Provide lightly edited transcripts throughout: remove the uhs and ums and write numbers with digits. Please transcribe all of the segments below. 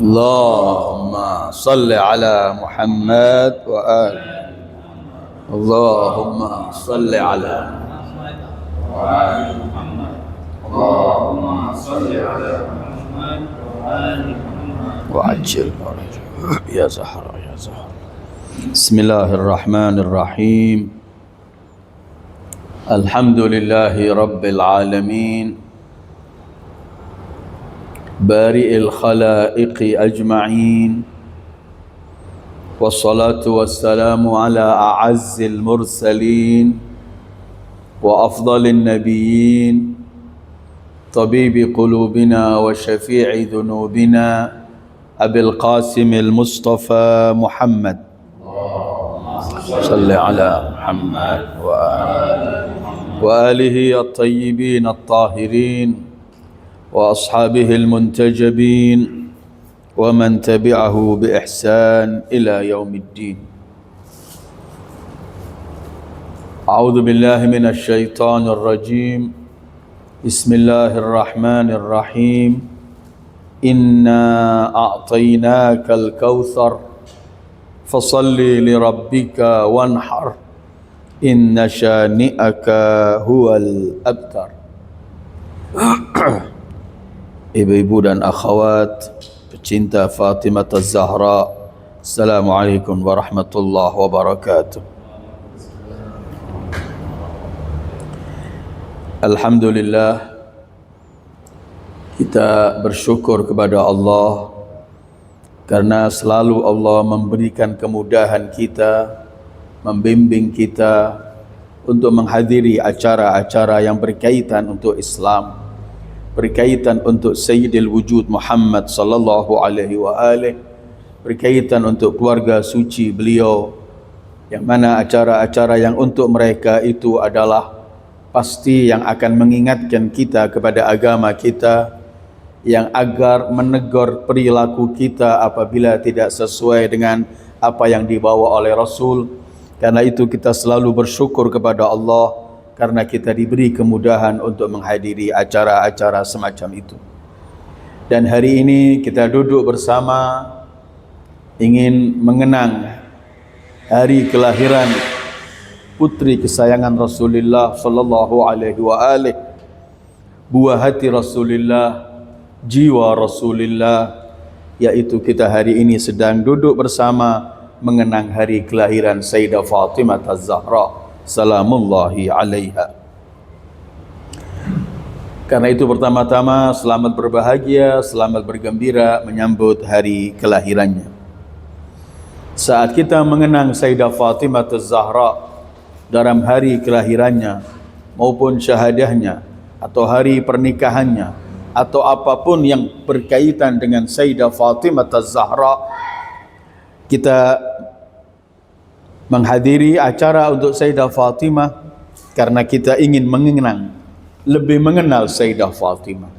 اللهم صل على محمد وآل اللهم صل على محمد وآل محمد اللهم صل على محمد وآل محمد وعجل يا زهرة يا زهرة. بسم الله الرحمن الرحيم. الحمد لله رب العالمين بارئ الخلائق أجمعين، والصلاة والسلام على أعز المرسلين وأفضل النبيين، طبيب قلوبنا وشفيع ذنوبنا أبي القاسم المصطفى محمد. صل على محمد وآله الطيبين الطاهرين وأصحابه المنتجبين ومن تبعه بإحسان إلى يوم الدين. أعوذ بالله من الشيطان الرجيم. بسم الله الرحمن الرحيم. إنا أعطيناك الكوثر فصل لربك وانحر إن شانئك هو الأبتر. Ibu-ibu dan akhwat pecinta Fatimah Az-Zahra, Assalamualaikum warahmatullahi wabarakatuh. Alhamdulillah, kita bersyukur kepada Allah karena selalu Allah memberikan kemudahan kita, membimbing kita untuk menghadiri acara-acara yang berkaitan untuk Islam, berkaitan untuk Sayyidil Wujud Muhammad sallallahu alaihi wa alihi, berkaitan untuk keluarga suci beliau, yang mana acara-acara yang untuk mereka itu adalah pasti yang akan mengingatkan kita kepada agama kita, yang agar menegur perilaku kita apabila tidak sesuai dengan apa yang dibawa oleh Rasul. Karena itu kita selalu bersyukur kepada Allah karena kita diberi kemudahan untuk menghadiri acara-acara semacam itu. Dan hari ini kita duduk bersama ingin mengenang hari kelahiran putri kesayangan Rasulullah sallallahu alaihi wa alihi, buah hati Rasulullah, jiwa Rasulullah, yaitu kita hari ini sedang duduk bersama mengenang hari kelahiran Sayyidah Fatimah Az-Zahra salamullahi alaiha. Karena itu pertama-tama selamat berbahagia, selamat bergembira menyambut hari kelahirannya. Saat kita mengenang Sayyidah Fatimah Az-Zahra dalam hari kelahirannya maupun syahadahnya atau hari pernikahannya atau apapun yang berkaitan dengan Sayyidah Fatimah Az-Zahra, kita menghadiri acara untuk Sayyidah Fatimah karena kita ingin lebih mengenal Sayyidah Fatimah.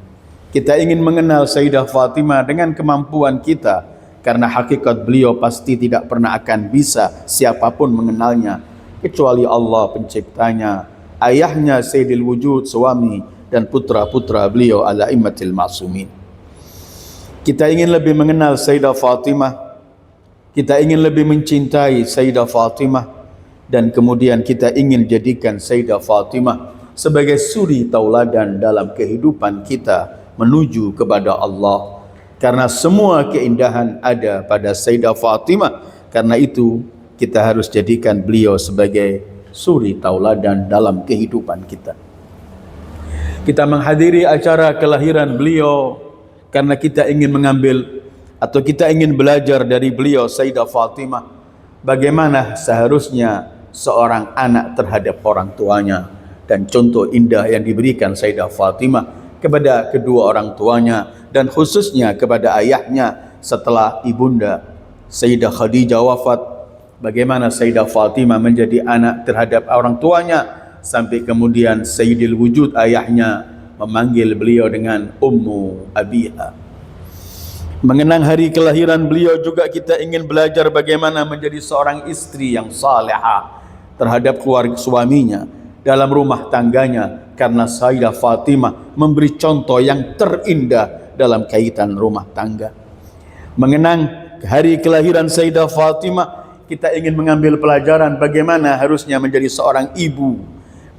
Kita ingin mengenal Sayyidah Fatimah dengan kemampuan kita, karena hakikat beliau pasti tidak pernah akan bisa siapapun mengenalnya kecuali Allah penciptanya, ayahnya Sayyidil Wujud, suami dan putra-putra beliau al-a'immatil ma'sumin. Kita ingin lebih mengenal Sayyidah Fatimah, kita ingin lebih mencintai Sayyidah Fatimah, dan kemudian kita ingin jadikan Sayyidah Fatimah sebagai suri tauladan dalam kehidupan kita menuju kepada Allah. Karena semua keindahan ada pada Sayyidah Fatimah, karena itu kita harus jadikan beliau sebagai suri tauladan dalam kehidupan kita. Kita menghadiri acara kelahiran beliau karena kita ingin mengambil atau kita ingin belajar dari beliau Sayyidah Fatimah bagaimana seharusnya seorang anak terhadap orang tuanya, dan contoh indah yang diberikan Sayyidah Fatimah kepada kedua orang tuanya dan khususnya kepada ayahnya setelah ibunda Sayyidah Khadijah wafat. Bagaimana Sayyidah Fatimah menjadi anak terhadap orang tuanya sampai kemudian Sayyidil Wujud ayahnya memanggil beliau dengan Ummu Abiha. Mengenang hari kelahiran beliau juga kita ingin belajar bagaimana menjadi seorang istri yang salihah terhadap keluarga suaminya, dalam rumah tangganya, karena Sayyidah Fatimah memberi contoh yang terindah dalam kaitan rumah tangga. Mengenang hari kelahiran Sayyidah Fatimah, kita ingin mengambil pelajaran bagaimana harusnya menjadi seorang ibu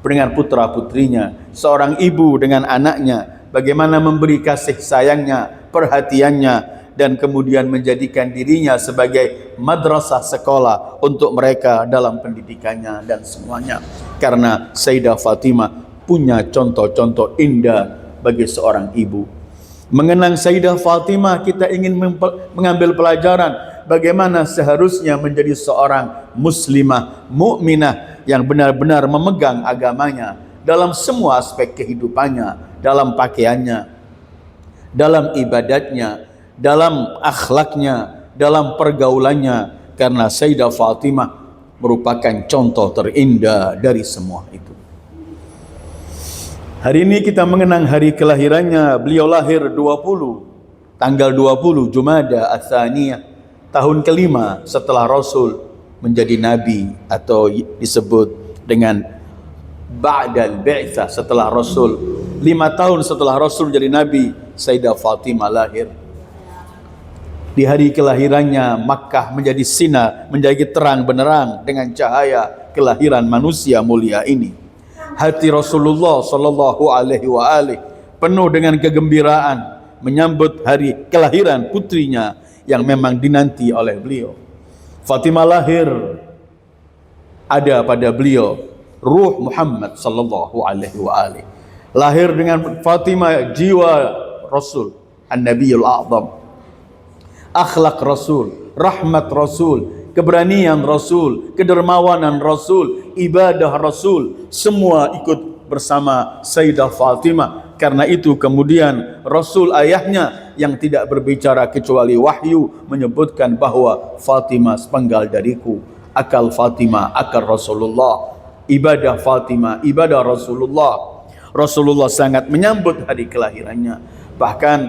dengan putra-putrinya, seorang ibu dengan anaknya, bagaimana memberi kasih sayangnya, perhatiannya, dan kemudian menjadikan dirinya sebagai madrasah sekolah untuk mereka dalam pendidikannya dan semuanya. Karena Sayyidah Fatimah punya contoh-contoh indah bagi seorang ibu. Mengenang Sayyidah Fatimah, kita ingin mengambil pelajaran bagaimana seharusnya menjadi seorang muslimah, mukminah yang benar-benar memegang agamanya dalam semua aspek kehidupannya, dalam pakaiannya, dalam ibadatnya, dalam akhlaknya, dalam pergaulannya, karena Sayyidah Fatimah merupakan contoh terindah dari semua itu. Hari ini kita mengenang hari kelahirannya. Beliau lahir tanggal 20 Jumada Ats-Tsaniyah, tahun kelima setelah Rasul menjadi nabi, atau disebut dengan Ba'dal Bi'tsah, setelah Rasul. 5 tahun setelah Rasul menjadi nabi, Sayyidah Fatimah lahir. Di hari kelahirannya Makkah menjadi sinar, menjadi terang benderang dengan cahaya kelahiran manusia mulia ini. Hati Rasulullah sallallahu alaihi wa alihi penuh dengan kegembiraan menyambut hari kelahiran putrinya yang memang dinanti oleh beliau. Fatimah lahir, ada pada beliau ruh Muhammad sallallahu alaihi wa alihi. Lahir dengan Fatimah jiwa Rasul, An-Nabiyul A'zam, akhlak Rasul, rahmat Rasul, keberanian Rasul, kedermawanan Rasul, ibadah Rasul, semua ikut bersama Sayyidah Fatimah. Karena itu kemudian Rasul ayahnya yang tidak berbicara kecuali wahyu menyebutkan bahwa Fatimah sepenggal dariku, akal Fatimah akal Rasulullah, ibadah Fatimah ibadah Rasulullah. Rasulullah sangat menyambut hari kelahirannya. Bahkan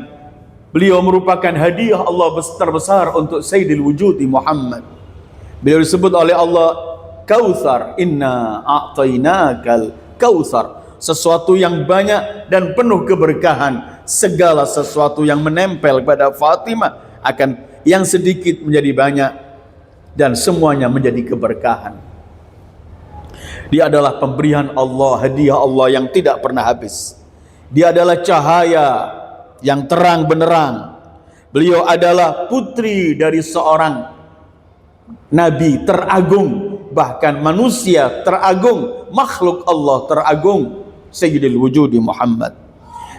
beliau merupakan hadiah Allah terbesar untuk Sayyidil Wujudi Muhammad. Beliau disebut oleh Allah Kautsar, inna a'tainakal kautsar, sesuatu yang banyak dan penuh keberkahan. Segala sesuatu yang menempel pada Fatimah akan yang sedikit menjadi banyak dan semuanya menjadi keberkahan. Dia adalah pemberian Allah, hadiah Allah yang tidak pernah habis. Dia adalah cahaya yang terang benderang. Beliau adalah putri dari seorang nabi teragung, bahkan manusia teragung, makhluk Allah teragung, Sayyidil Wujudi Muhammad.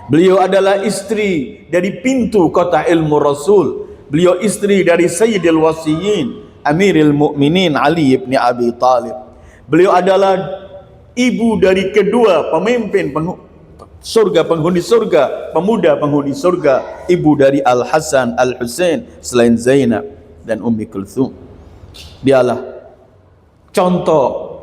Beliau adalah istri dari pintu kota ilmu Rasul. Beliau istri dari Sayyidil Wasiyin, Amiril Mukminin Ali ibn Abi Thalib. Beliau adalah ibu dari kedua pemimpin surga, penghuni surga, pemuda penghuni surga, ibu dari Al-Hasan, Al-Husain selain Zainab dan Ummi Kulthum. Dialah contoh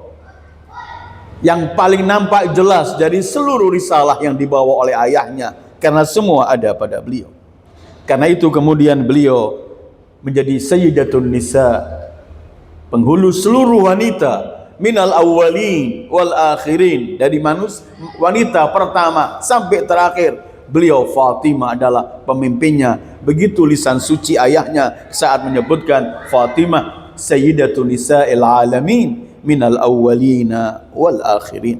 yang paling nampak jelas dari seluruh risalah yang dibawa oleh ayahnya, karena semua ada pada beliau. Karena itu kemudian beliau menjadi Sayyidatun Nisa, penghulu seluruh wanita, minal awwalin wal akhirin, dari wanita pertama sampai terakhir. Beliau Fatimah adalah pemimpinnya. Begitu lisan suci ayahnya saat menyebutkan Fatimah Sayyidatun Nisa'il Alamin minal awwalina wal akhirin.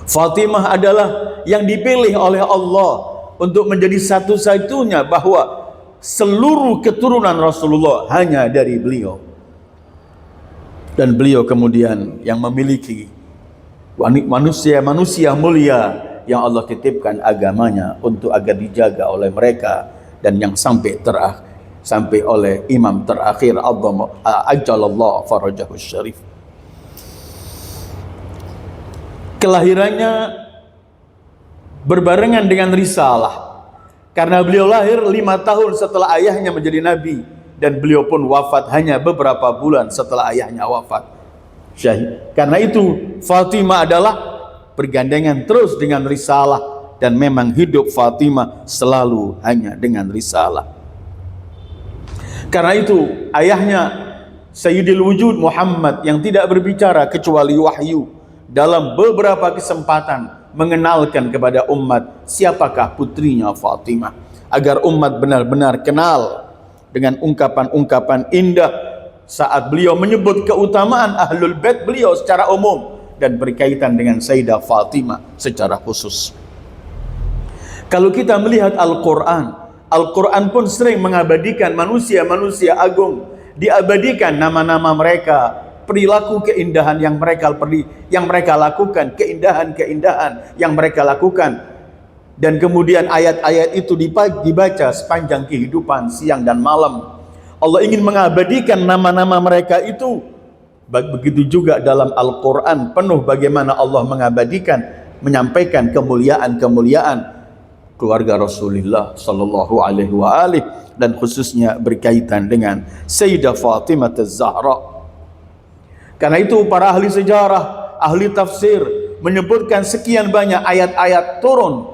Fatimah adalah yang dipilih oleh Allah untuk menjadi satu-satunya, bahwa seluruh keturunan Rasulullah hanya dari beliau. Dan beliau kemudian yang memiliki manusia mulia yang Allah titipkan agamanya untuk agar dijaga oleh mereka, dan yang sampai oleh imam terakhir ajjalallahu farajahu syarif. Kelahirannya berbarengan dengan risalah, karena beliau lahir 5 tahun setelah ayahnya menjadi nabi, dan beliau pun wafat hanya beberapa bulan setelah ayahnya wafat syahid. Karena itu Fatimah adalah bergandengan terus dengan risalah, dan memang hidup Fatimah selalu hanya dengan risalah. Karena itu ayahnya Sayyidil Wujud Muhammad yang tidak berbicara kecuali wahyu, dalam beberapa kesempatan mengenalkan kepada umat siapakah putrinya Fatimah. agar umat benar-benar kenal dengan ungkapan-ungkapan indah saat beliau menyebut keutamaan Ahlul Bait beliau secara umum dan berkaitan dengan Sayyidah Fatimah secara khusus. Kalau kita melihat Al-Quran, Al-Quran pun sering mengabadikan manusia-manusia agung, diabadikan nama-nama mereka, perilaku keindahan yang mereka lakukan, keindahan-keindahan yang mereka lakukan. Dan kemudian ayat-ayat itu dibaca sepanjang kehidupan siang dan malam. Allah ingin mengabadikan nama-nama mereka itu. Begitu juga dalam Al-Quran penuh bagaimana Allah mengabadikan, menyampaikan kemuliaan-kemuliaan keluarga Rasulullah sallallahu alaihi wa alihi, dan khususnya berkaitan dengan Sayyidah Fatimah Az-Zahra. Karena itu para ahli sejarah, ahli tafsir menyebutkan sekian banyak ayat-ayat turun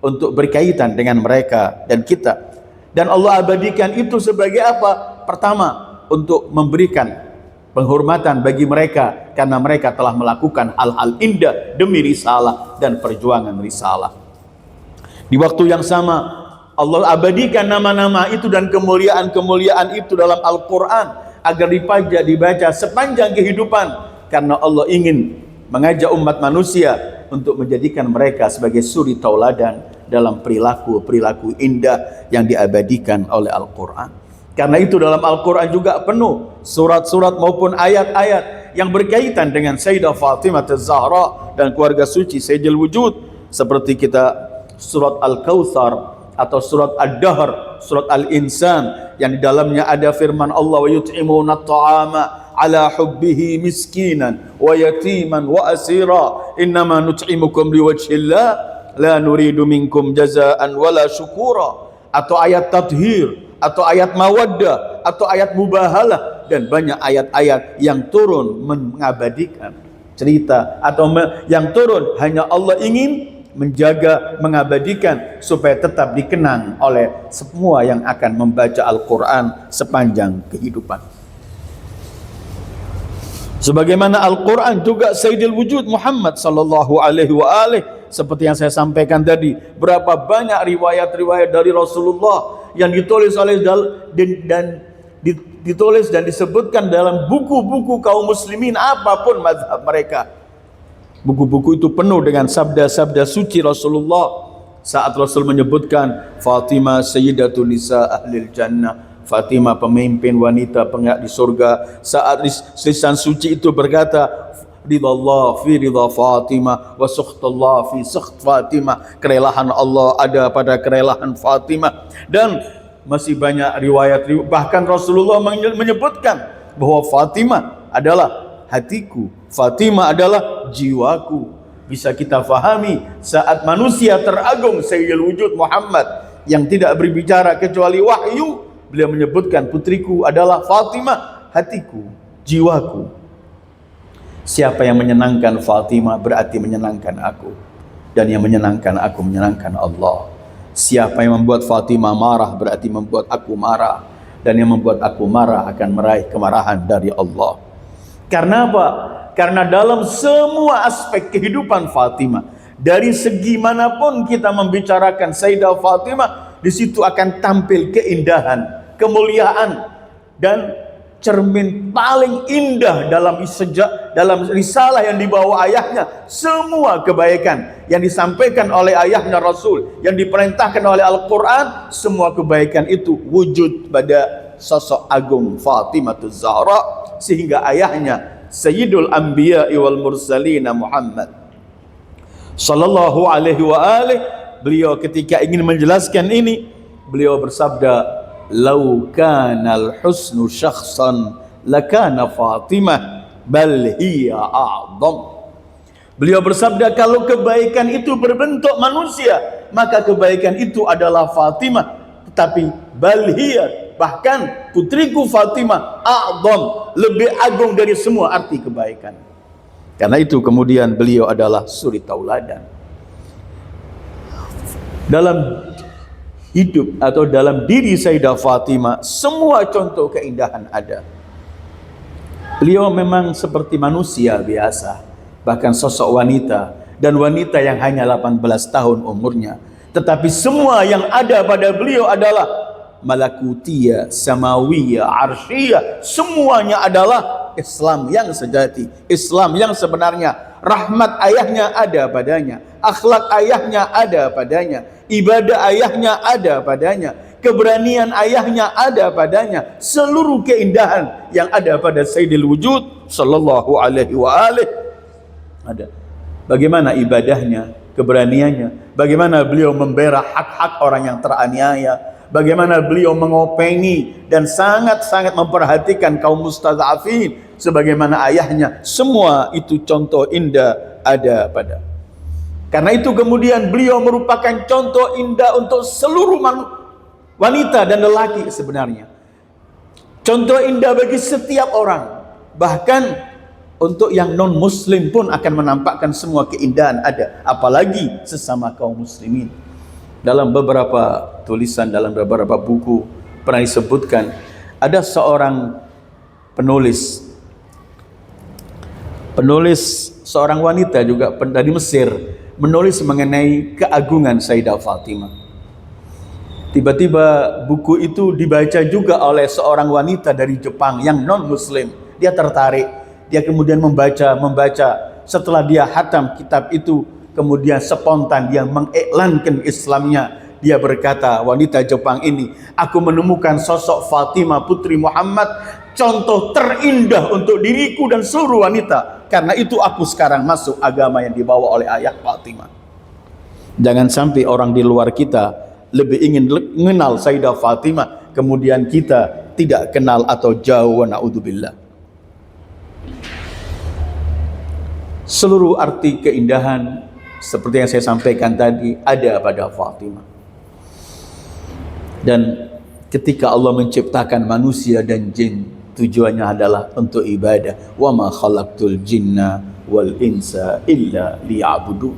untuk berkaitan dengan mereka dan kita. Dan Allah abadikan itu sebagai apa? Pertama, untuk memberikan penghormatan bagi mereka karena mereka telah melakukan hal-hal indah demi risalah dan perjuangan risalah. Di waktu yang sama, Allah abadikan nama-nama itu dan kemuliaan-kemuliaan itu dalam Al-Quran agar dibaca sepanjang kehidupan, karena Allah ingin mengajak umat manusia untuk menjadikan mereka sebagai suri tauladan dalam perilaku indah yang diabadikan oleh Al-Quran. Karena itu dalam Al-Quran juga penuh surat-surat maupun ayat-ayat yang berkaitan dengan Sayyidah Fatimah Az-Zahra dan keluarga suci Sayyidul Wujud, seperti kita surat Al-Kautsar atau surat Ad-Dahr, surat Al-Insan yang di dalamnya ada firman Allah, wa yut'imuna at-ta'ama ala hubbihi miskinan wa yatiman wa asira innama nut'imukum liwajhillah la nuridu minkum jazaan wala syukura, atau ayat tathir, atau ayat mawaddah, atau ayat mubahalah, dan banyak ayat-ayat yang turun mengabadikan cerita atau yang turun hanya Allah ingin menjaga, mengabadikan supaya tetap dikenang oleh semua yang akan membaca Al-Quran sepanjang kehidupan. Sebagaimana Al-Quran juga Sayyidul Wujud Muhammad sallallahu alaihi wa alihi, seperti yang saya sampaikan tadi, berapa banyak riwayat-riwayat dari Rasulullah yang ditulis oleh ditulis dan disebutkan dalam buku-buku kaum muslimin apapun mazhab mereka. Buku-buku itu penuh dengan sabda-sabda suci Rasulullah saat Rasul menyebutkan Fatimah Sayyidatun Nisa Ahlil Jannah, Fatimah pemimpin wanita pengak di surga. Saat lisan suci itu berkata, ridallah fi ridha Fatimah wa sukhtullah fi sukht Fatimah, kerelaan Allah ada pada kerelaan Fatimah. Dan masih banyak riwayat, bahkan Rasulullah menyebutkan bahwa Fatimah adalah hatiku, Fatimah adalah jiwaku. Bisa kita fahami saat manusia teragung Sayyidul Wujud Muhammad yang tidak berbicara kecuali wahyu, beliau menyebutkan putriku adalah Fatimah, hatiku, jiwaku. Siapa yang menyenangkan Fatimah berarti menyenangkan aku, dan yang menyenangkan aku menyenangkan Allah. Siapa yang membuat Fatimah marah berarti membuat aku marah, dan yang membuat aku marah akan meraih kemarahan dari Allah. Karena apa? Karena dalam semua aspek kehidupan Fatimah, dari segi manapun kita membicarakan Sayyidah Fatimah, di situ akan tampil keindahan, kemuliaan, dan cermin paling indah dalam risalah yang dibawa ayahnya. Semua kebaikan yang disampaikan oleh ayahnya Rasul, yang diperintahkan oleh Al-Quran, semua kebaikan itu wujud pada sosok agung Fatimah Az-Zahra, sehingga ayahnya Sayyidul Anbiya wal Mursalin Muhammad sallallahu alaihi wa alihi, beliau ketika ingin menjelaskan ini, beliau bersabda, "Lau kanal husnu syakhsan lakana Fatimah bal hiya a'zam." Beliau bersabda, kalau kebaikan itu berbentuk manusia, maka kebaikan itu adalah Fatimah. Tetapi bal hiya, bahkan putriku Fatimah, a'zam, lebih agung dari semua arti kebaikan. Karena itu kemudian beliau adalah suri tauladan. Dalam hidup atau dalam diri Sayyidah Fatimah, semua contoh keindahan ada. Beliau memang seperti manusia biasa, bahkan sosok wanita, dan wanita yang hanya 18 tahun umurnya. Tetapi semua yang ada pada beliau adalah malakutiyah, samawiyah, arsyiyah. Semuanya adalah Islam yang sejati, Islam yang sebenarnya. Rahmat ayahnya ada padanya, akhlak ayahnya ada padanya, ibadah ayahnya ada padanya, keberanian ayahnya ada padanya, seluruh keindahan yang ada pada Sayyidil Wujud sallallahu alaihi wa alihi ada. Bagaimana ibadahnya, keberaniannya, bagaimana beliau membela hak-hak orang yang teraniaya, bagaimana beliau mengopengi dan sangat-sangat memperhatikan kaum mustadhafin sebagaimana ayahnya. Semua itu contoh indah ada pada. Karena itu kemudian beliau merupakan contoh indah untuk seluruh wanita dan lelaki sebenarnya. Contoh indah bagi setiap orang. Bahkan untuk yang non muslim pun akan menampakkan semua keindahan ada, apalagi sesama kaum muslimin. Dalam beberapa tulisan, dalam beberapa buku pernah disebutkan ada seorang penulis seorang wanita juga dari Mesir menulis mengenai keagungan Sayyidah Fatimah. Tiba-tiba buku itu dibaca juga oleh seorang wanita dari Jepang yang non muslim. Dia tertarik, dia kemudian membaca. Setelah dia hatam kitab itu, kemudian spontan dia mengiklankan Islamnya. Dia berkata, wanita Jepang ini, aku menemukan sosok Fatimah putri Muhammad, contoh terindah untuk diriku dan seluruh wanita. Karena itu aku sekarang masuk agama yang dibawa oleh ayah Fatimah. Jangan sampai orang di luar kita lebih ingin mengenal Sayyidah Fatimah, kemudian kita tidak kenal atau jauh, wa na'udzubillah. Seluruh arti keindahan seperti yang saya sampaikan tadi ada pada Fatimah. Dan ketika Allah menciptakan manusia dan jin, tujuannya adalah untuk ibadah. Wa ma khalaqtul jinna wal insa illa liya'budun.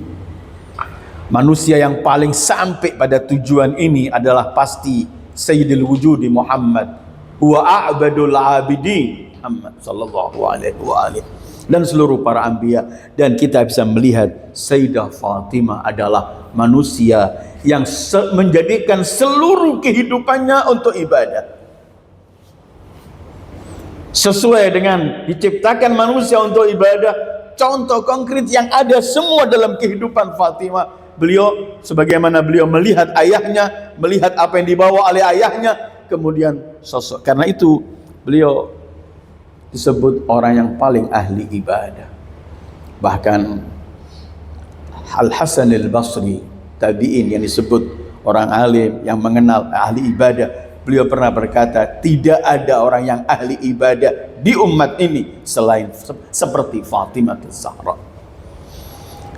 Manusia yang paling sampai pada tujuan ini adalah pasti Sayyidil Wujudi Muhammad, huwa a'badul abidin Muhammad sallallahu alaihi wa alihi, dan seluruh para anbiya. Dan kita bisa melihat Sayyidah Fatimah adalah manusia yang menjadikan seluruh kehidupannya untuk ibadah. Sesuai dengan diciptakan manusia untuk ibadah, contoh konkret yang ada semua dalam kehidupan Fatimah. Beliau, sebagaimana beliau melihat ayahnya, melihat apa yang dibawa oleh ayahnya, kemudian sosok. Karena itu beliau disebut orang yang paling ahli ibadah. Bahkan Al-Hasan al-Basri, tabi'in yang disebut orang alim yang mengenal ahli ibadah, beliau pernah berkata, tidak ada orang yang ahli ibadah di umat ini selain seperti Fatimah az-Zahra.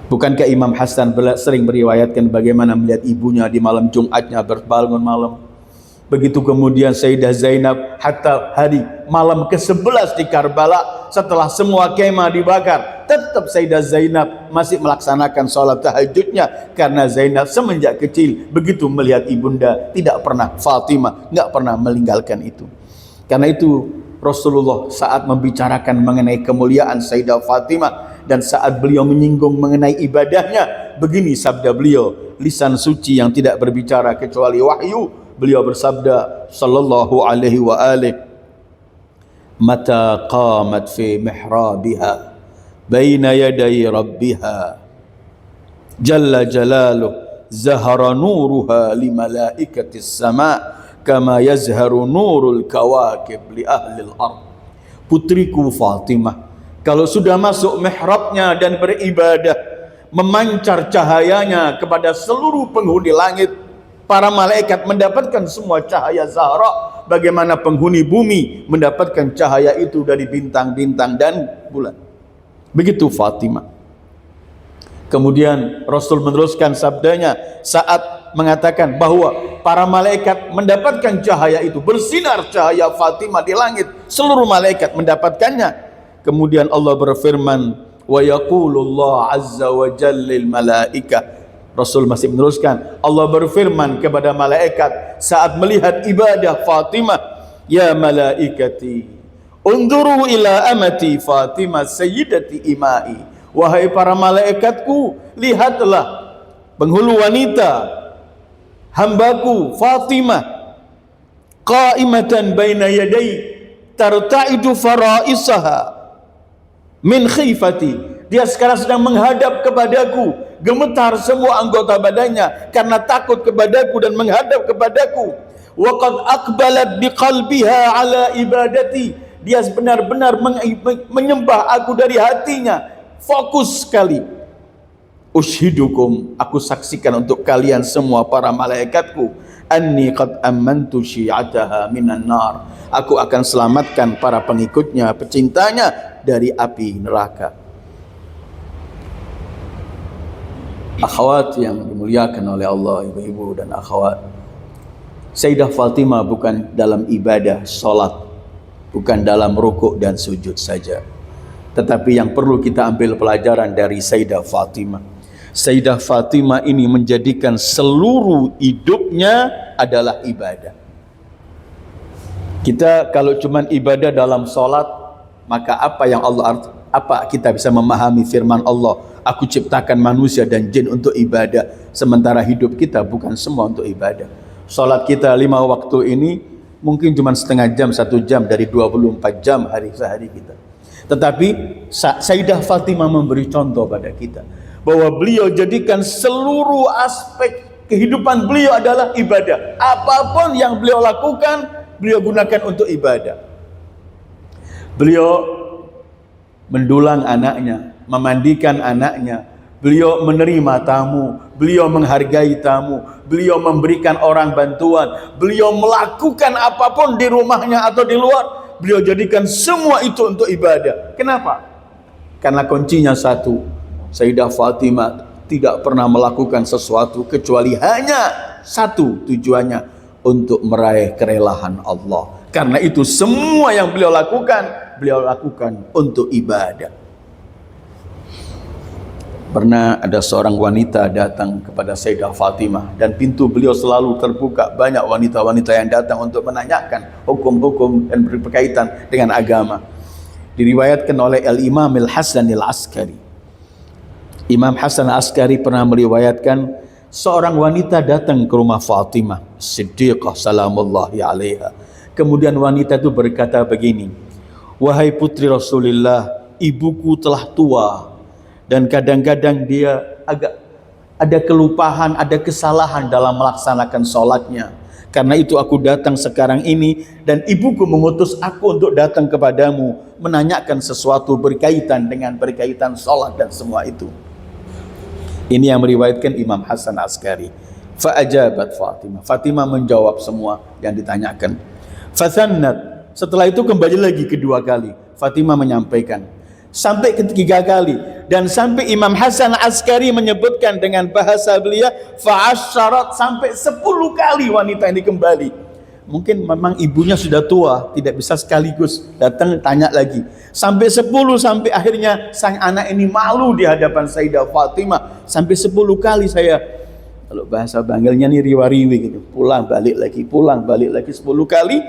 Bukankah Imam Hasan sering meriwayatkan bagaimana melihat ibunya di malam Jumatnya berbangun malam. Begitu kemudian Sayyidah Zainab hatta hari malam ke-11 di Karbala, setelah semua kemah dibakar, tetap Sayyidah Zainab masih melaksanakan sholat tahajudnya. Karena Zainab semenjak kecil begitu melihat ibunda, tidak pernah, Fatimah nggak pernah meninggalkan itu. Karena itu Rasulullah saat membicarakan mengenai kemuliaan Sayyidah Fatimah, dan saat beliau menyinggung mengenai ibadahnya, begini sabda beliau, lisan suci yang tidak berbicara kecuali wahyu. Beliau bersabda sallallahu alaihi wa alihi, mata qamat fi mihrabiha baina yaday rabbiha jalla jalaluh zahara nuruha li malaikatis sama kama yazharu nurul kawakib li ahli al-ard. Putriku Fatimah kalau sudah masuk mihrabnya dan beribadah, memancar cahayanya kepada seluruh penghuni langit. Para malaikat mendapatkan semua cahaya Zahra, bagaimana penghuni bumi mendapatkan cahaya itu dari bintang-bintang dan bulan. Begitu Fatimah. Kemudian Rasul meneruskan sabdanya saat mengatakan bahwa para malaikat mendapatkan cahaya itu, bersinar cahaya Fatimah di langit, seluruh malaikat mendapatkannya. Kemudian Allah berfirman, wa yaqulullah azza wa jalla lil malaikah. Rasul masih meneruskan, Allah berfirman kepada malaikat saat melihat ibadah Fatimah, ya malaikati unduru ila amati Fatimah sayyidati imai. Wahai para malaikatku, lihatlah penghulu wanita hambaku Fatimah qa'imatan baina yadai tarta'idu faraisaha min khifati. Dia sekarang sedang menghadap kepadaku, gemetar semua anggota badannya karena takut kepadaku dan menghadap kepadaku. Wa qad aqbalat biqalbiha ala ibadati. Dia benar-benar menyembah aku dari hatinya, fokus sekali. Ushidukum, aku saksikan untuk kalian semua para malaikatku, anni qad amantu syi'ataha minan nar. Aku akan selamatkan para pengikutnya, pecintanya dari api neraka. Akhwat yang dimuliakan oleh Allah, ibu-ibu dan akhwat, Sayyidah Fatimah bukan dalam ibadah salat, bukan dalam rukuk dan sujud saja, tetapi yang perlu kita ambil pelajaran dari Sayyidah Fatimah, Sayyidah Fatimah ini menjadikan seluruh hidupnya adalah ibadah. Kita kalau cuma ibadah dalam salat, maka apa kita bisa memahami firman Allah, aku ciptakan manusia dan jin untuk ibadah, sementara hidup kita bukan semua untuk ibadah. Salat kita 5 waktu ini mungkin cuma setengah jam, 1 jam dari 24 jam sehari kita. Tetapi Sayyidah Fatimah memberi contoh pada kita bahwa beliau jadikan seluruh aspek kehidupan beliau adalah ibadah. Apapun yang beliau lakukan, beliau gunakan untuk ibadah. Beliau mendulang anaknya, memandikan anaknya, beliau menerima tamu, beliau menghargai tamu, beliau memberikan orang bantuan, beliau melakukan apapun di rumahnya atau di luar, beliau jadikan semua itu untuk ibadah. Kenapa? Karena kuncinya satu, Sayyidah Fatimah tidak pernah melakukan sesuatu kecuali hanya satu tujuannya, untuk meraih kerelaan Allah. Karena itu semua yang beliau lakukan untuk ibadah. Pernah ada seorang wanita datang kepada Sayyidah Fatimah dan pintu beliau selalu terbuka. Banyak wanita-wanita yang datang untuk menanyakan hukum-hukum dan berkaitan dengan agama. Diriwayatkan oleh Al-Imam Al-Hasan Al-Askari. Imam Hasan Al-Askari pernah meriwayatkan seorang wanita datang ke rumah Fatimah Siddiqah salamullahi alaiha. Kemudian wanita itu berkata begini, wahai putri Rasulullah, ibuku telah tua dan kadang-kadang dia agak ada kelupaan, ada kesalahan dalam melaksanakan sholatnya. Karena itu aku datang sekarang ini dan ibuku mengutus aku untuk datang kepadamu menanyakan sesuatu berkaitan sholat dan semua itu. Ini yang meriwayatkan Imam Hasan Askari. Fa'ajabat Fatimah. Fatimah menjawab semua yang ditanyakan. Fathannat. Setelah itu kembali lagi kedua kali. Fatimah menyampaikan. Sampai ketiga kali. Dan sampai Imam Hasan Askari menyebutkan dengan bahasa beliau, fa'asyarat, sampai 10 kali wanita ini kembali. Mungkin memang ibunya sudah tua, tidak bisa sekaligus datang tanya lagi. Sampai 10, sampai akhirnya sang anak ini malu di hadapan Sayyidah Fatimah. Sampai 10 kali saya, kalau bahasa Bangelnya nih riwa-riwi gitu, pulang balik lagi 10 kali.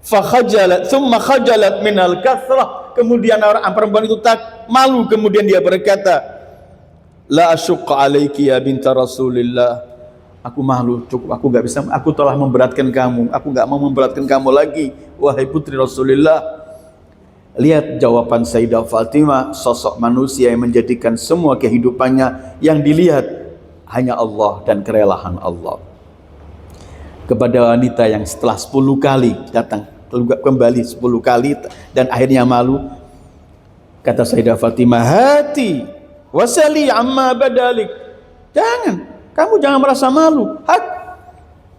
Fakhajalat, thumma khajalat minal kathrah. Kemudian orang perempuan itu malu, kemudian dia berkata, la asyukka alaiki ya binta Rasulillah. Aku malu, cukup, aku gak bisa, aku telah memberatkan kamu, aku gak mau memberatkan kamu lagi, wahai putri Rasulullah. Lihat jawaban Sayyidah Fatimah, sosok manusia yang menjadikan semua kehidupannya yang dilihat hanya Allah dan kerelaan Allah. Kepada wanita yang setelah 10 kali datang, kembali 10 kali dan akhirnya malu, kata Sayyidah Fatimah, hati wasali amma badalik. Kamu jangan merasa malu.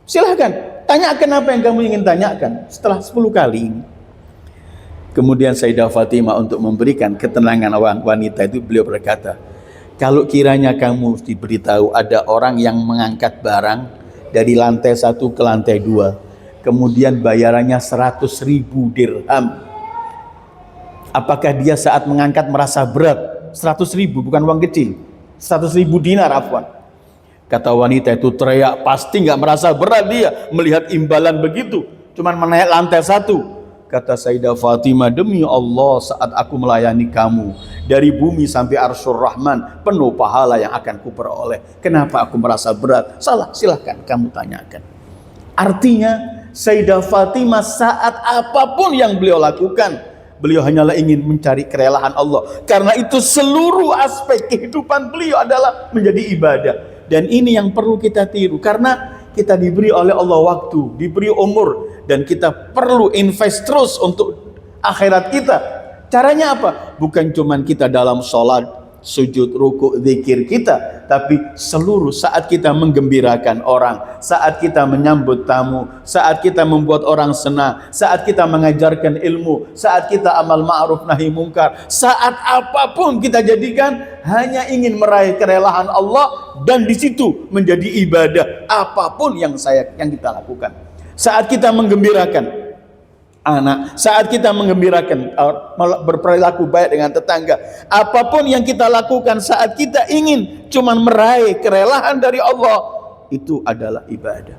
Silahkan, tanyakan apa yang kamu ingin tanyakan setelah 10 kali ini. Kemudian Sayyidah Fatimah untuk memberikan ketenangan wanita itu, beliau berkata, kalau kiranya kamu diberitahu ada orang yang mengangkat barang dari lantai 1 ke lantai 2, kemudian bayarannya 100.000 dirham, apakah dia saat mengangkat merasa berat? 100.000 bukan uang kecil, 100.000 dinar afwan. Kata wanita itu teriak, pasti nggak merasa berat dia melihat imbalan begitu, cuman menaik lantai 1. Kata Sayyidah Fatimah, demi Allah saat aku melayani kamu dari bumi sampai Arsyur Rahman penuh pahala yang akan kuperoleh. Kenapa aku merasa berat? Salah, silahkan kamu tanyakan. Artinya Sayyidah Fatimah saat apapun yang beliau lakukan, beliau hanyalah ingin mencari kerelaan Allah. Karena itu seluruh aspek kehidupan beliau adalah menjadi ibadah. Dan ini yang perlu kita tiru, karena kita diberi oleh Allah waktu, diberi umur, dan kita perlu invest terus untuk akhirat kita. Caranya apa? Bukan cuman kita dalam sholat, sujud, ruku, zikir kita, tapi seluruh saat kita menggembirakan orang, saat kita menyambut tamu, saat kita membuat orang senang, saat kita mengajarkan ilmu, saat kita amal ma'ruf nahi mungkar, saat apapun kita jadikan hanya ingin meraih kerelaan Allah, dan di situ menjadi ibadah apapun yang kita lakukan. Saat kita menggembirakan anak, saat kita menggembirakan berperilaku baik dengan tetangga, apapun yang kita lakukan saat kita ingin cuman meraih kerelaan dari Allah, itu adalah ibadah.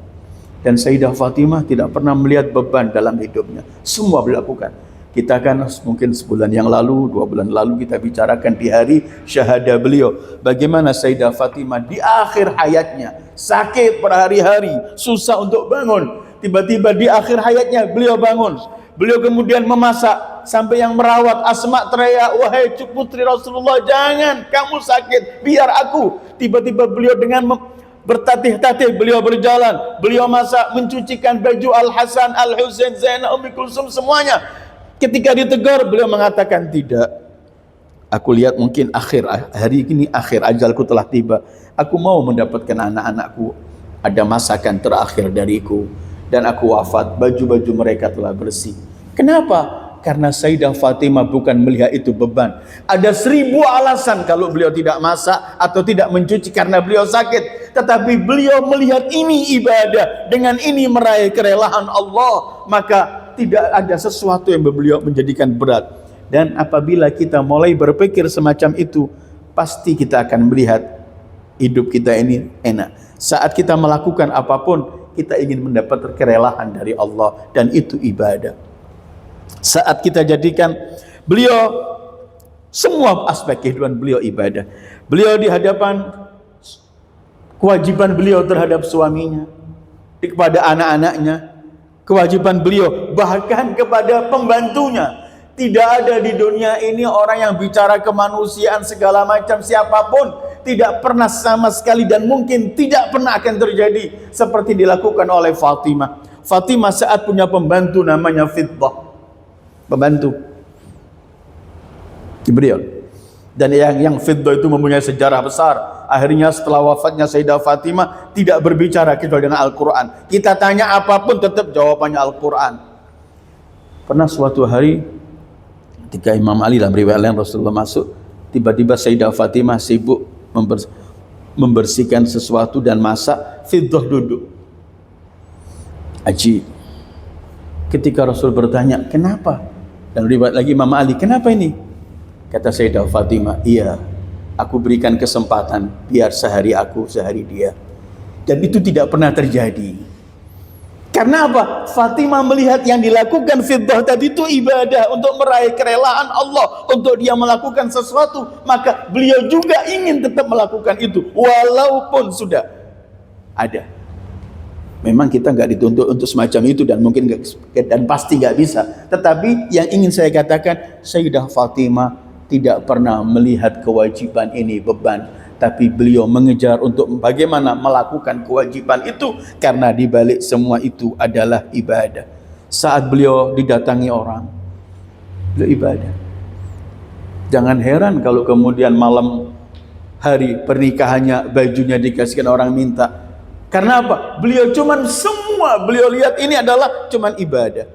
Dan Sayyidah Fatimah tidak pernah melihat beban dalam hidupnya, semua beliau lakukan. Kita kan mungkin sebulan yang lalu, 2 bulan lalu kita bicarakan di hari syahadah beliau, bagaimana Sayyidah Fatimah di akhir hayatnya sakit berhari-hari, susah untuk bangun. Tiba-tiba di akhir hayatnya beliau bangun. Beliau kemudian memasak sampai yang merawat Asma teriak, wahai putri Rasulullah, jangan kamu sakit, biar aku. Tiba-tiba beliau dengan bertatih-tatih beliau berjalan, beliau masak, mencucikan baju Al-Hasan, Al-Husain, Zainab, Ummi Kulsum, semuanya. Ketika ditegur beliau mengatakan, tidak, aku lihat mungkin hari ini akhir ajalku telah tiba, aku mau mendapatkan anak-anakku, ada masakan terakhir dariku, dan aku wafat, baju-baju mereka telah bersih. Kenapa? Karena Sayyidah Fatimah bukan melihat itu beban. Ada 1000 alasan kalau beliau tidak masak atau tidak mencuci karena beliau sakit, tetapi beliau melihat ini ibadah, dengan ini meraih kerelaan Allah, maka tidak ada sesuatu yang beliau menjadikan berat. Dan apabila kita mulai berpikir semacam itu, pasti kita akan melihat hidup kita ini enak. Saat kita melakukan apapun, kita ingin mendapat kerelaan dari Allah, dan itu ibadah. Saat kita jadikan beliau, semua aspek kehidupan beliau ibadah. Beliau di hadapan kewajiban beliau terhadap suaminya, kepada anak-anaknya, kewajiban beliau bahkan kepada pembantunya. Tidak ada di dunia ini orang yang bicara kemanusiaan segala macam, siapapun tidak pernah sama sekali, dan mungkin tidak pernah akan terjadi seperti dilakukan oleh Fatimah. Fatimah saat punya pembantu namanya Fiddah, pembantu Jibril, dan yang Fiddah itu mempunyai sejarah besar. Akhirnya setelah wafatnya Sayyidah Fatimah tidak berbicara kecuali dengan Al-Quran. Kita tanya apapun tetap jawabannya Al-Quran. Pernah suatu hari ketika Imam Ali dalam riwayat lain Rasulullah masuk, tiba-tiba Sayyidah Fatimah sibuk membersihkan sesuatu dan masak, Fiddah duduk. Ajib. Ketika Rasul bertanya, kenapa? Dan riwayat lagi Imam Ali, kenapa ini? Kata Sayyidah Fatimah, iya, aku berikan kesempatan biar sehari aku, sehari dia. Dan itu tidak pernah terjadi. Karena apa? Fatimah melihat yang dilakukan Fiddah tadi itu ibadah, untuk meraih kerelaan Allah, untuk dia melakukan sesuatu, maka beliau juga ingin tetap melakukan itu walaupun sudah ada. Memang kita nggak dituntut untuk semacam itu, dan mungkin dan pasti nggak bisa. Tetapi yang ingin saya katakan, Sayyidah Fatimah tidak pernah melihat kewajiban ini beban, tapi beliau mengejar untuk bagaimana melakukan kewajiban itu, karena di balik semua itu adalah ibadah. Saat beliau didatangi orang, beliau ibadah. Jangan heran kalau kemudian malam hari pernikahannya bajunya dikasihkan orang minta. Karena apa? Beliau beliau lihat ini adalah cuman ibadah.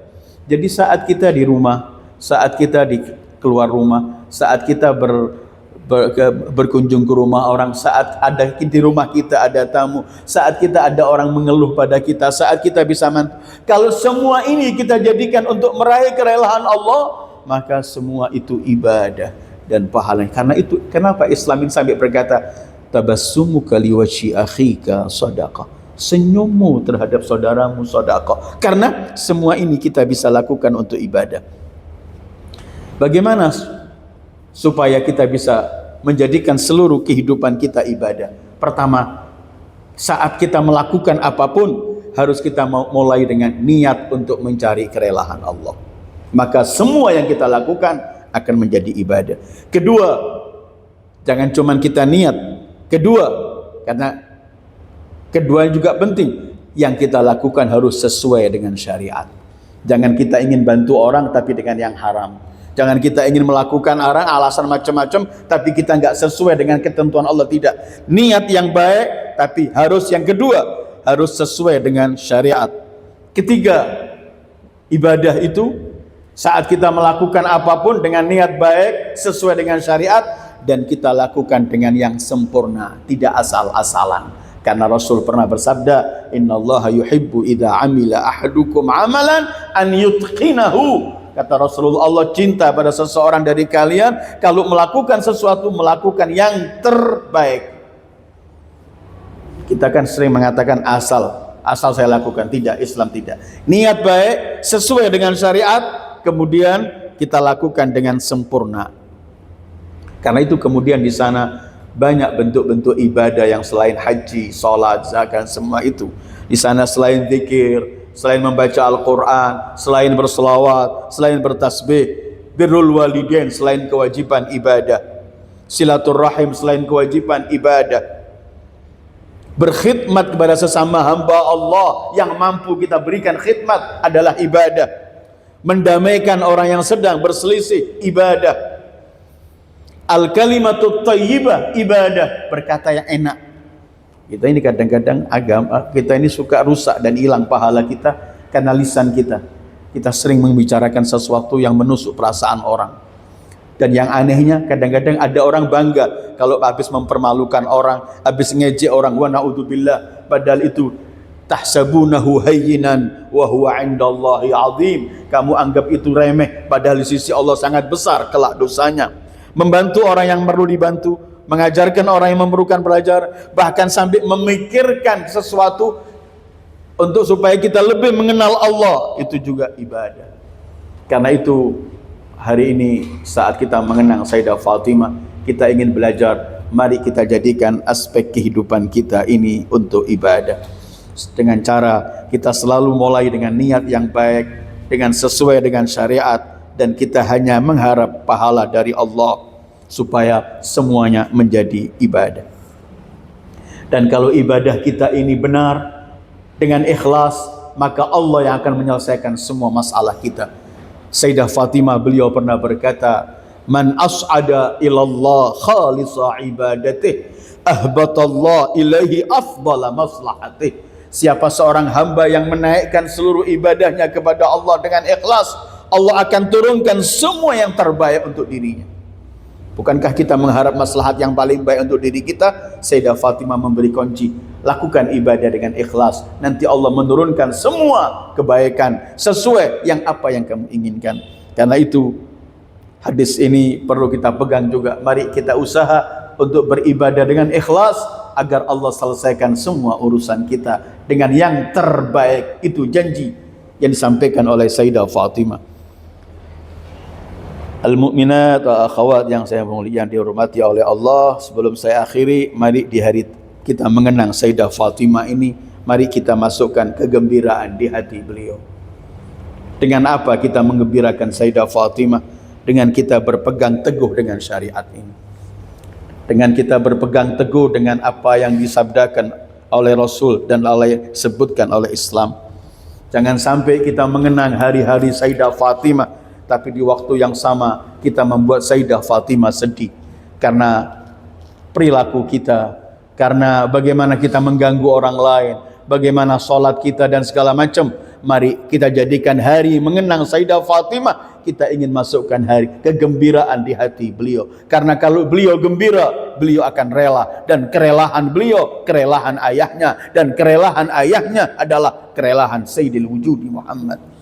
Jadi saat kita di rumah, saat kita keluar rumah, saat kita berkunjung ke rumah orang, saat ada di rumah kita ada tamu, saat kita ada orang mengeluh pada kita, saat kita bisa kalau semua ini kita jadikan untuk meraih kerelaan Allah, maka semua itu ibadah dan pahala. Karena itu kenapa Islam ini sampai berkata, tabassumuka liwajhi akhika shadaqah. senyummu terhadap saudaramu sedekah. Karena semua ini kita bisa lakukan untuk ibadah. Bagaimana supaya kita bisa menjadikan seluruh kehidupan kita ibadah? Pertama, saat kita melakukan apapun harus kita mulai dengan niat untuk mencari kerelaan Allah. Maka semua yang kita lakukan akan menjadi ibadah. Kedua, jangan cuma kita niat. Kedua, karena kedua juga penting, yang kita lakukan harus sesuai dengan syariat. Jangan kita ingin bantu orang tapi dengan yang haram. Jangan kita ingin melakukan orang alasan macam-macam tapi kita nggak sesuai dengan ketentuan Allah. Tidak. Niat yang baik, tapi harus yang kedua, harus sesuai dengan syariat. Ketiga, ibadah itu saat kita melakukan apapun dengan niat baik, sesuai dengan syariat, dan kita lakukan dengan yang sempurna, tidak asal-asalan. Karena Rasul pernah bersabda, innallaha yuhibbu idza amila ahadukum amalan an yutqinahu. Kata Rasulullah, Allah cinta pada seseorang dari kalian kalau melakukan sesuatu, melakukan yang terbaik. Kita kan sering mengatakan asal saya lakukan. Tidak, Islam tidak. Niat baik sesuai dengan syariat, kemudian kita lakukan dengan sempurna. Karena itu kemudian di sana banyak bentuk-bentuk ibadah yang selain haji, sholat, zakat, semua itu. Di sana selain zikir, selain membaca Al-Quran, selain berselawat, selain bertasbih, birrul walidain selain kewajiban ibadah, silaturrahim selain kewajiban ibadah, berkhidmat kepada sesama hamba Allah yang mampu kita berikan khidmat adalah ibadah, mendamaikan orang yang sedang berselisih ibadah, al-kalimatut thayyibah ibadah, berkata yang enak. Kita ini kadang-kadang agama kita ini suka rusak dan hilang pahala kita karena lisan kita. Kita sering membicarakan sesuatu yang menusuk perasaan orang. Dan yang anehnya kadang-kadang ada orang bangga kalau habis mempermalukan orang, habis ngejek orang, wa naudzubillah, padahal itu tahsabunahu hayyinan wa huwa 'indallahi 'azim. Kamu anggap itu remeh padahal di sisi Allah sangat besar kelak dosanya. Membantu orang yang perlu dibantu, mengajarkan orang yang memerlukan pelajaran, bahkan sampai memikirkan sesuatu untuk supaya kita lebih mengenal Allah, itu juga ibadah. Karena itu hari ini saat kita mengenang Sayyidah Fatimah, kita ingin belajar, mari kita jadikan aspek kehidupan kita ini untuk ibadah. Dengan cara kita selalu mulai dengan niat yang baik, dengan sesuai dengan syariat, dan kita hanya mengharap pahala dari Allah supaya semuanya menjadi ibadah. Dan kalau ibadah kita ini benar dengan ikhlas, maka Allah yang akan menyelesaikan semua masalah kita. Sayyidah Fatimah beliau pernah berkata, man as'ada ilallah khalisa ibadatih ahbatallah ilaihi afdala maslahatih. Siapa seorang hamba yang menaikkan seluruh ibadahnya kepada Allah dengan ikhlas, Allah akan turunkan semua yang terbaik untuk dirinya. Bukankah kita mengharap maslahat yang paling baik untuk diri kita? Sayyidah Fatimah memberi kunci, lakukan ibadah dengan ikhlas, nanti Allah menurunkan semua kebaikan sesuai yang apa yang kamu inginkan. Karena itu hadis ini perlu kita pegang juga. Mari kita usaha untuk beribadah dengan ikhlas agar Allah selesaikan semua urusan kita dengan yang terbaik. Itu janji yang disampaikan oleh Sayyidah Fatimah. Al-mu'minat wa akhawat yang saya yang dihormati oleh Allah, sebelum saya akhiri, mari di hari kita mengenang Sayyidah Fatimah ini, mari kita masukkan kegembiraan di hati beliau. Dengan apa kita menggembirakan Sayyidah Fatimah? Dengan kita berpegang teguh dengan syariat ini. Dengan kita berpegang teguh dengan apa yang disabdakan oleh Rasul dan disebutkan oleh Islam. Jangan sampai kita mengenang hari-hari Sayyidah Fatimah tapi di waktu yang sama kita membuat Sayyidah Fatimah sedih karena perilaku kita, karena bagaimana kita mengganggu orang lain, bagaimana sholat kita dan segala macam. Mari kita jadikan hari mengenang Sayyidah Fatimah, kita ingin masukkan hari kegembiraan di hati beliau. Karena kalau beliau gembira, beliau akan rela, dan kerelaan beliau kerelaan ayahnya, dan kerelaan ayahnya adalah kerelaan Sayyidil Wujudi Muhammad.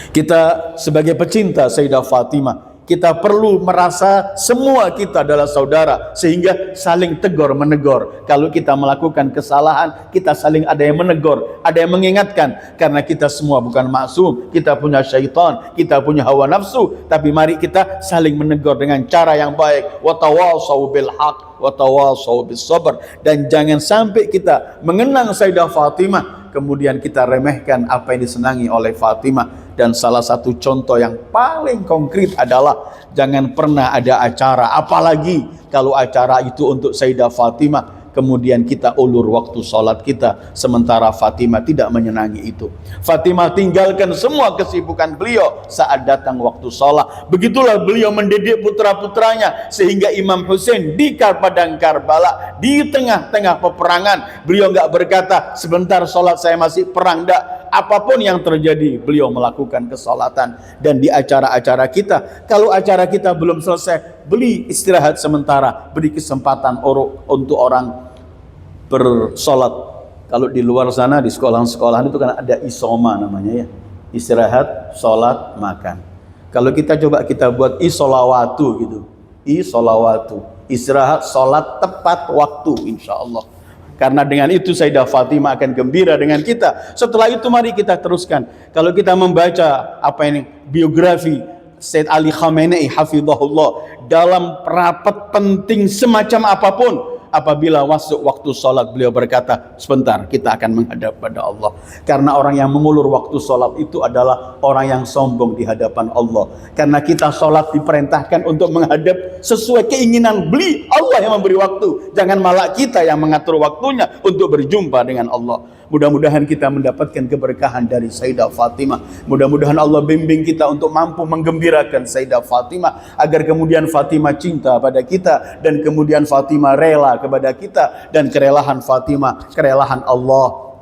Kita sebagai pecinta Sayyidah Fatimah, Kita perlu merasa semua kita adalah saudara, sehingga saling tegur menegur. Kalau kita melakukan kesalahan, kita saling ada yang menegur, ada yang mengingatkan, karena kita semua bukan maksum. Kita punya syaitan, kita punya hawa nafsu, tapi mari kita saling menegur dengan cara yang baik. Wa tawasau bil haq wa tawasau bis sabr. Dan jangan sampai kita mengenang Sayyidah Fatimah kemudian kita remehkan apa yang disenangi oleh Fatimah. Dan salah satu contoh yang paling konkret adalah jangan pernah ada acara, apalagi kalau acara itu untuk Sayyidah Fatimah, kemudian kita ulur waktu sholat kita, sementara Fatimah tidak menyenangi itu. Fatimah tinggalkan semua kesibukan beliau saat datang waktu sholat. Begitulah beliau mendidik putra-putranya, sehingga Imam Hussein di Padang Karbala, di tengah-tengah peperangan, beliau nggak berkata sebentar sholat saya masih perang, enggak. Apapun yang terjadi, beliau melakukan kesolatan. Dan di acara-acara kita, kalau acara kita belum selesai, beri istirahat sementara, beri kesempatan untuk orang bersolat. Kalau di luar sana, di sekolah-sekolahan itu kan ada isoma namanya ya, istirahat, sholat, makan. Kalau kita coba kita buat isolawatu gitu, isolawatu, istirahat, sholat, tepat waktu, insya Allah. Karena dengan itu Sayyidah Fatimah akan gembira dengan kita. Setelah itu mari kita teruskan. Kalau kita membaca biografi Sayyid Ali Khamenei hafizahullah, dalam rapat penting semacam apapun, apabila masuk waktu sholat, beliau berkata, sebentar, kita akan menghadap pada Allah. Karena orang yang mengulur waktu sholat itu adalah orang yang sombong di hadapan Allah. Karena kita sholat diperintahkan untuk menghadap sesuai keinginan Allah yang memberi waktu. Jangan malah kita yang mengatur waktunya untuk berjumpa dengan Allah. Mudah-mudahan kita mendapatkan keberkahan dari Sayyidah Fatimah. Mudah-mudahan Allah bimbing kita untuk mampu menggembirakan Sayyidah Fatimah, agar kemudian Fatimah cinta pada kita, dan kemudian Fatimah rela kepada kita, dan kerelahan Fatimah, kerelahan Allah.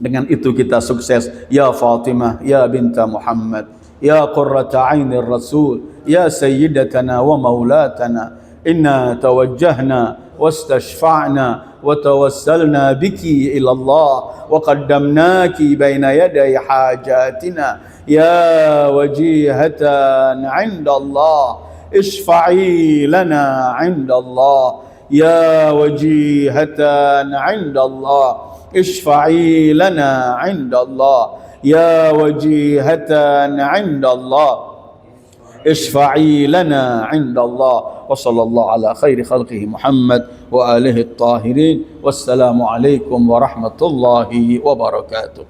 Dengan itu kita sukses. Ya Fatimah, ya binta Muhammad, ya qurrata ainir Rasul, ya sayyidatana wa maulatana, inna tawajjahna wastashfa'na وتوسلنا بك إلى الله وقدمناك بين يدي حاجاتنا يا وجيهة عند الله اشفعي لنا عند الله يا وجيهة عند الله اشفعي لنا عند الله يا وجيهة عند الله اشفعي لنا عند الله وصلى الله على خير خلقه محمد وآله الطاهرين والسلام عليكم ورحمة الله وبركاته.